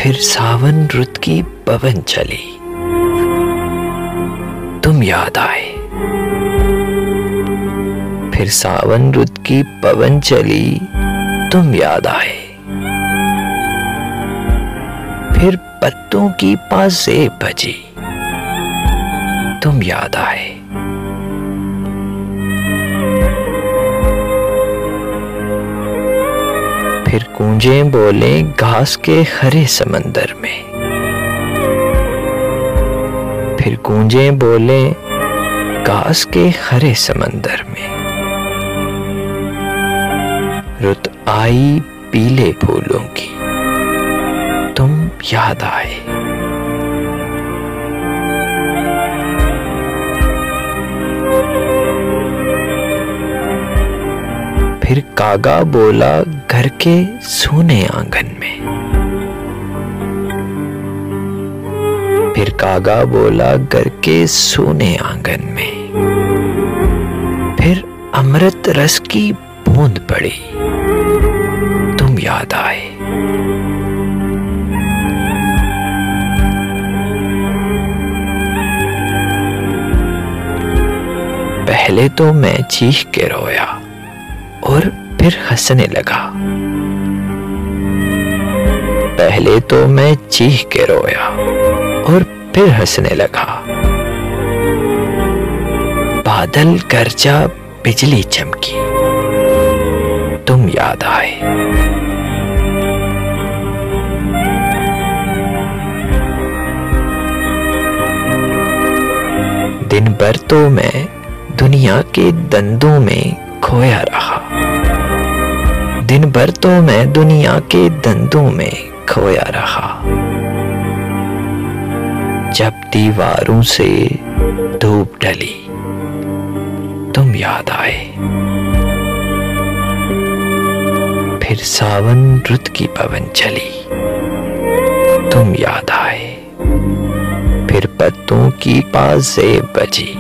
फिर सावन रुत की पवन चली, तुम याद आए। फिर सावन रुत की पवन चली, तुम याद आए। फिर पत्तों की पासे बजी, तुम याद आए। फिर कूंजे बोले घास के हरे समंदर में। फिर कूंजे बोले घास के हरे समंदर में। रुत आई पीले फूलों की, तुम याद आए। फिर कागा बोला घर के सूने आंगन में। फिर कागा बोला घर के सूने आंगन में। फिर अमृत रस की बूंद पड़ी, तुम याद आए। पहले तो मैं चीख के रोया और फिर हंसने लगा। पहले तो मैं चीख के रोया और फिर हंसने लगा। बादल गरजा बिजली चमकी, तुम याद आए। दिन भर तो मैं दुनिया के दंदों में खोया रहा। दिन भर तो मैं दुनिया के दंदों में खोया रहा। जब दीवारों से धूप ढली, तुम याद आए। फिर सावन रुत की पवन चली, तुम याद आए। फिर पत्तों की पासे बजी,